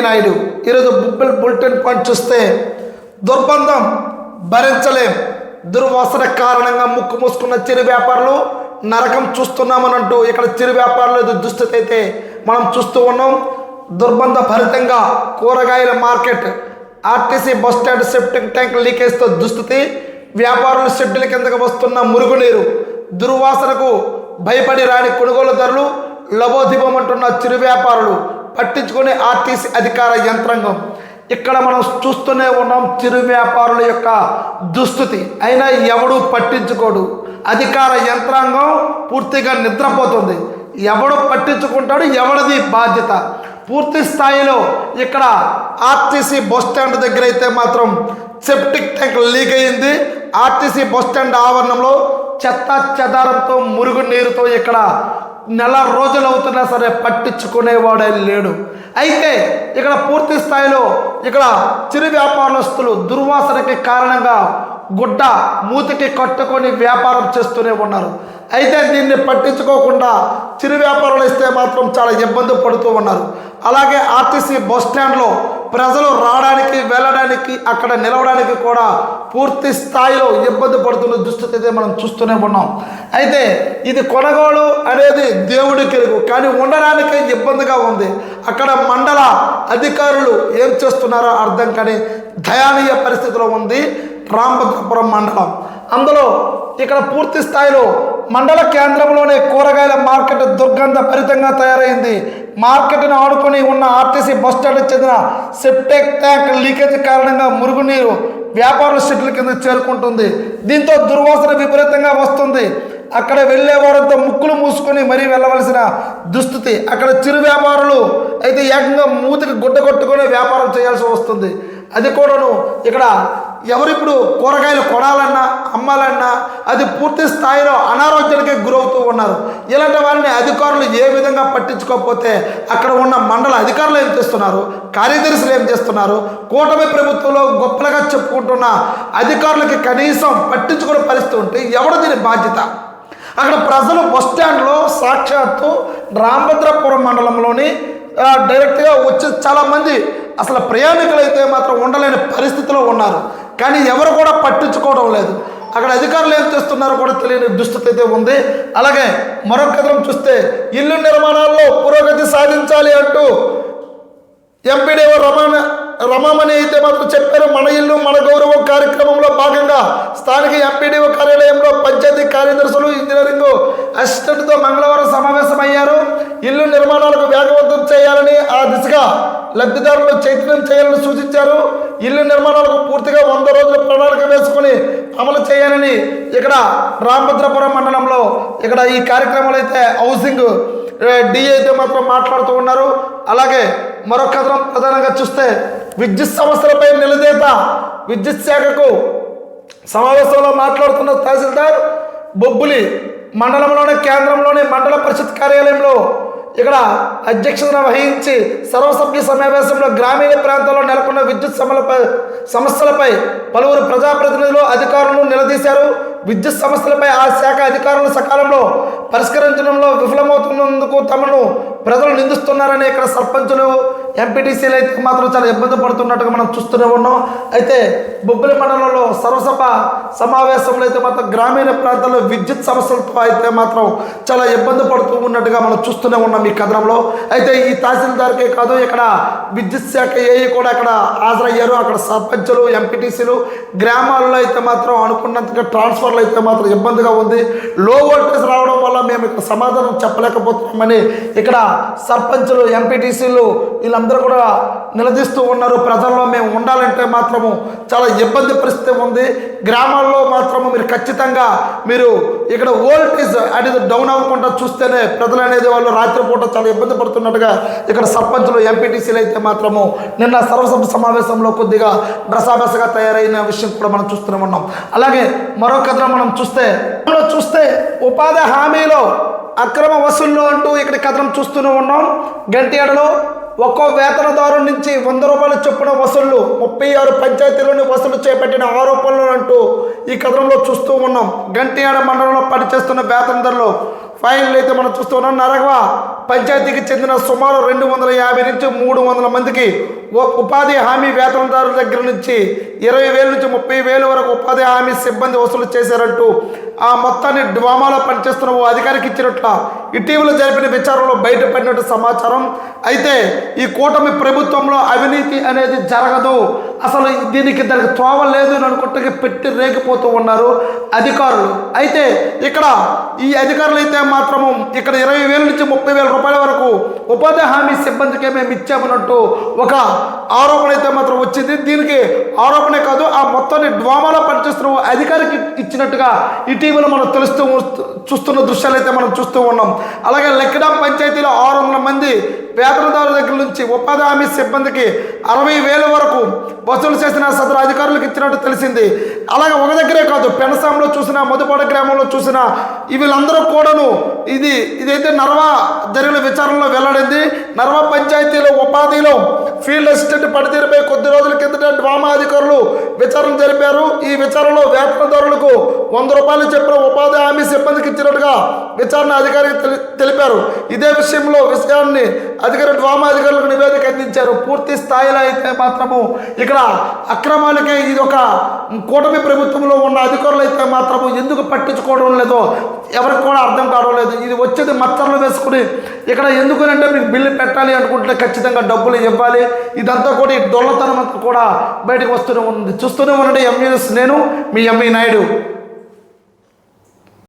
నాయుడు. ఈరోజు bulletin point చూస్తే దుర్బంధం భరించలేం, దుర్వాసన కారణంగా ముక్కు మూసుకున్న చిరు వ్యాపారులు నరకం చూస్తున్నామని అంటూ ఇక్కడ చిరు వ్యాపారుల దుస్థితి అయితే మనం చూస్తూ ఉన్నాం. దుర్బంధ భరితంగా కూరగాయల market, RTC bus stand septic tank లీకేజ్తో దుస్థితి, వ్యాపారులు షెడ్యూల కిందకు వస్తున్న మురుగునీరు, దుర్వాసనకు భయపడి రాని కొనుగోలుదారులు, లబోదిబోమంటున్న చిరు వ్యాపారులు, పట్టించుకునే ఆర్టీసీ అధికార యంత్రాంగం. ఇక్కడ మనం చూస్తూనే ఉన్నాం చిరు వ్యాపారుల యొక్క దుస్థితి. అయినా ఎవడు పట్టించుకోడు, అధికార యంత్రాంగం పూర్తిగా నిద్రపోతుంది. ఎవడు పట్టించుకుంటాడు, ఎవరిది బాధ్యత? పూర్తి స్థాయిలో ఇక్కడ ఆర్టీసీ బస్టాండ్ దగ్గర అయితే మాత్రం సెప్టిక్ ట్యాంక్ లీక్ అయింది. ఆర్టీసీ బస్టాండ్ ఆవరణంలో చెత్త చెదారంతో మురుగు నీరుతో ఇక్కడ నెల రోజులు అవుతున్నా సరే పట్టించుకునేవాడే లేడు. అయితే ఇక్కడ పూర్తి స్థాయిలో ఇక్కడ చిరు వ్యాపారస్తులు దుర్వాసనకి కారణంగా గుడ్డ మూతికి కట్టుకొని వ్యాపారం చేస్తూనే ఉన్నారు. అయితే దీన్ని పట్టించుకోకుండా చిరు వ్యాపారులు ఇస్తే మాత్రం చాలా ఇబ్బంది పడుతూ ఉన్నారు. అలాగే ఆర్టీసీ బస్టాండ్లో ప్రజలు రావడానికి వెళ్ళడానికి అక్కడ నిలవడానికి కూడా పూర్తి స్థాయిలో ఇబ్బంది పడుతున్న దుస్థితి అయితే మనం చూస్తూనే ఉన్నాం. అయితే ఇది కొనుగోలు అనేది దేవుడికి ఎరుగు, కానీ ఉండడానికి ఇబ్బందిగా ఉంది. అక్కడ మండల అధికారులు ఏం చేస్తున్నారో అర్థం కాని దయనీయ పరిస్థితిలో ఉంది రామభద్రాపురం మండలం. అందులో ఇక్కడ పూర్తి స్థాయిలో మండల కేంద్రంలోనే కూరగాయల మార్కెట్ దుర్గంధ భరితంగా తయారైంది. మార్కెట్ను ఆడుకొని ఉన్న ఆర్టీసీ బస్టాండ్కి చెందిన సెప్టిక్ ట్యాంక్ లీకేజ్ కారణంగా మురుగునీరు వ్యాపారుల షెడ్యూల కింద చేరుకుంటుంది. దీంతో దుర్వాసన విపరీతంగా వస్తుంది. అక్కడ వెళ్ళే వారంతా ముక్కులు మూసుకొని మరీ వెళ్ళవలసిన దుస్థితి. అక్కడ చిరు వ్యాపారులు అయితే ఏకంగా మూతికి గుడ్డ కొట్టుకొని వ్యాపారం చేయాల్సి వస్తుంది. అది కూడాను ఇక్కడ ఎవరిప్పుడు కూరగాయలు కొనాలన్నా అమ్మాలన్నా అది పూర్తి స్థాయిలో అనారోగ్యానికి గురవుతూ ఉన్నారు. ఇలాంటి వారిని అధికారులు ఏ విధంగా పట్టించుకోకపోతే అక్కడ ఉన్న మండల అధికారులు ఏం చేస్తున్నారు, కార్యదర్శులు ఏం చేస్తున్నారు, కూటమి ప్రభుత్వంలో గొప్పలుగా చెప్పుకుంటున్న అధికారులకి కనీసం పట్టించుకునే పరిస్థితి ఉంటే ఎవరు దీని బాధ్యత? అక్కడ ప్రజలు బస్టాండ్లో సాక్షాత్తు రామభద్రాపురం మండలంలోని డైరెక్ట్గా వచ్చి చాలామంది అసలు ప్రయాణికులు అయితే మాత్రం ఉండలేని పరిస్థితిలో ఉన్నారు. కానీ ఎవరు కూడా పట్టించుకోవడం లేదు. అక్కడ అధికారులు ఏం చేస్తున్నారో కూడా తెలియని దుస్థితి అయితే ఉంది. అలాగే మరొక కథనం చూస్తే ఇల్లు నిర్మాణాల్లో పురోగతి సాధించాలి అంటూ ఎంపీడీఓ రమామణి అయితే మాత్రం చెప్పారు. మన ఇల్లు మన గౌరవం కార్యక్రమంలో భాగంగా స్థానిక ఎంపీడీఓ కార్యాలయంలో పంచాయతీ కార్యదర్శులు, ఇంజనీరింగ్ అసిస్టెంట్తో మంగళవారం సమావేశమయ్యారు. ఇల్లు నిర్మాణాలకు వేగవంతం చేయాలని, ఆ దిశగా లబ్ధిదారులను చైతన్యం చేయాలని సూచించారు. ఇల్లు నిర్మాణాలకు పూర్తిగా 100 రోజుల ప్రణాళిక వేసుకుని అమలు చేయాలని ఇక్కడ రామభద్రాపురం మండలంలో ఇక్కడ ఈ కార్యక్రమాలు అయితే హౌసింగ్ డిఏ అయితే మాత్రం మాట్లాడుతూ ఉన్నారు. అలాగే మరొక కథనం ప్రధానంగా చూస్తే విద్యుత్ సమస్యలపై నిలదీత. విద్యుత్ శాఖకు సమావేశంలో మాట్లాడుతున్న తహసీల్దార్ బొబ్బులి మండలంలోని కేంద్రంలోని మండల పరిషత్ కార్యాలయంలో ఇక్కడ అధ్యక్షతన వహించి సర్వసభ్య సమావేశంలో గ్రామీణ ప్రాంతాల్లో నెలకొన్న విద్యుత్ సమస్యలపై పలువురు ప్రజాప్రతినిధులు అధికారులను నిలదీశారు. విద్యుత్ సమస్యలపై ఆ శాఖ అధికారులు సకాలంలో పరిష్కరించడంలో విఫలమవుతున్నందుకు తమను ప్రజలు నిందిస్తున్నారని ఇక్కడ సర్పంచులు, ఎంపీటీసీలు అయితే మాత్రం చాలా ఇబ్బంది పడుతున్నట్టుగా మనం చూస్తూనే ఉన్నాం. అయితే బొబ్బిలి మండలంలో సర్వసభ సమావేశంలో అయితే మాత్రం గ్రామీణ ప్రాంతాల్లో విద్యుత్ సమస్యలతో అయితే మాత్రం చాలా ఇబ్బంది పడుతూ ఉన్నట్టుగా మనం చూస్తూనే ఉన్నాం ఈ కథనంలో. అయితే ఈ తహసీల్దార్కే కాదు, ఇక్కడ విద్యుత్ శాఖ ఏఈ కూడా అక్కడ హాజరయ్యారు. అక్కడ సర్పంచులు, ఎంపీటీసీలు గ్రామాల్లో అయితే మాత్రం అనుకున్నంతగా ట్రాన్స్ఫర్లు అయితే మాత్రం ఇబ్బందిగా ఉంది. లో వోల్టేజ్ రావడం వల్ల మేము ఇక్కడ సమాధానం చెప్పలేకపోతున్నామని ఇక్కడ సర్పంచులు, ఎంపీటీసీలు వీళ్ళందరూ కూడా నిలదీస్తూ ఉన్నారు. ప్రజల్లో మేము ఉండాలంటే మాత్రము చాలా ఇబ్బంది పరిస్థితి ఉంది. గ్రామాల్లో మాత్రము మీరు ఖచ్చితంగా మీరు ఇక్కడ వోల్టేజ్ అనేది డౌన్ అవ్వకుండా చూస్తేనే ప్రజలు అనేది వాళ్ళు రాత్రిపూట చాలా ఇబ్బంది పడుతున్నట్టుగా ఇక్కడ సర్పంచులు, ఎంపీటీసీలు అయితే మాత్రము నిన్న సర్వసభ సమావేశంలో కొద్దిగా డ్రసాబెసగా తయారైన విషయం కూడా మనం చూస్తూనే ఉన్నాం. అలాగే మరో కథ మనం చూస్తే ఉపాధి హామీలో అక్రమ వసూళ్లు అంటూ ఇక్కడ కథనం చూస్తూనే ఉన్నాం. గంటియాడలో ఒక్కో వేతనదారు నుంచి 100 రూపాయల చొప్పున వసూళ్లు, 36 పంచాయతీలోని వసూలు చేపట్టిన ఆరోపణలు అంటూ ఈ కథనంలో చూస్తూ ఉన్నాం. గంటియాడ మండలంలో పనిచేస్తున్న వేతనదారులు ఫైళ్ళు అయితే మనం చూస్తూ ఉన్నాం. నరగవ పంచాయతీకి చెందిన సుమారు 250 నుంచి 300 మందికి ఉపాధి హామీ వేతనదారుల దగ్గర నుంచి 20,000 నుంచి 30,000 వరకు ఉపాధి హామీ సిబ్బంది వసూలు చేశారంటూ ఆ మొత్తాన్ని డ్వామాలో పనిచేస్తున్న ఓ అధికారికి ఇచ్చినట్ల ఇటీవల జరిపిన విచారణలో బయటపడినట్టు సమాచారం. అయితే ఈ కూటమి ప్రభుత్వంలో అవినీతి అనేది జరగదు, అసలు దానికి త్రోవ లేదు అని అనుకుంటే పెట్టి రేగిపోతూ ఉన్నారు అధికారులు. అయితే ఇక్కడ ఈ అధికారులు అయితే మాత్రము ఇక్కడ 20,000 నుంచి 30,000 రూపాయల వరకు ఉపాధి హామీ సిబ్బందికి మేము ఇచ్చామన్నట్టు ఒక ఆరోపణ అయితే మాత్రం వచ్చింది. దీనికి ఆరోపణే కాదు, ఆ మొత్తాన్ని డ్వామాలో పనిచేస్తున్న అధికారికి ఇచ్చినట్టుగా ఇటీవల మనం చూస్తున్న దృశ్యాలు అయితే మనం చూస్తూ ఉన్నాం. అలాగే లెక్కడాం పంచాయతీలో 600 మంది వేతనదారుల దగ్గర నుంచి ఉపాధి హామీ సిబ్బందికి 60,000 వరకు వసూలు చేసిన సదరు అధికారులకు ఇచ్చినట్టు తెలిసింది. అలాగే ఒక దగ్గరే కాదు, పెనసాంలో చూసిన, మధుపాడ గ్రామంలో చూసిన వీళ్ళందరూ కూడాను ఇదైతే నర్వా జరిగిన విచారణలో వెల్లడింది. నర్వా పంచాయతీలో ఉపాధిలో ఫీల్డ్ అసిస్టెంట్ పనితీరుపై కొద్ది రోజుల కిందట డ్వామా అధికారులు విచారణ జరిపారు. ఈ విచారణలో వేతనదారులకు 100 రూపాయలు చెప్పిన ఉపాధి హామీ సిబ్బందికి ఇచ్చినట్టుగా విచారణ అధికారికి తెలిపారు. ఇదే విషయాన్ని అధికారి డ్వామా అధికారులకు నివేదిక అందించారు. పూర్తి స్థాయిలో అయితే మాత్రము ఇక్కడ అక్రమాలకే ఇది ఒక కూటమి ప్రభుత్వంలో ఉన్న అధికారులు అయితే మాత్రము ఎందుకు పట్టించుకోవడం లేదో ఎవరికి కూడా అర్థం కావడం లేదు. ఇది వచ్చేది మచ్చర్లు వేసుకుని ఇక్కడ ఎందుకునంటే మీకు బిల్లు పెట్టాలి అనుకుంటే ఖచ్చితంగా డబ్బులు ఇవ్వాలి. ఇదంతా కూడా ఈ దొల్లతనం అంతా కూడా బయటకు వస్తూనే ఉంది. చూస్తూనే ఉండండి ఎంఈ న్యూస్. నేను మీ ఎంఈ నాయుడు.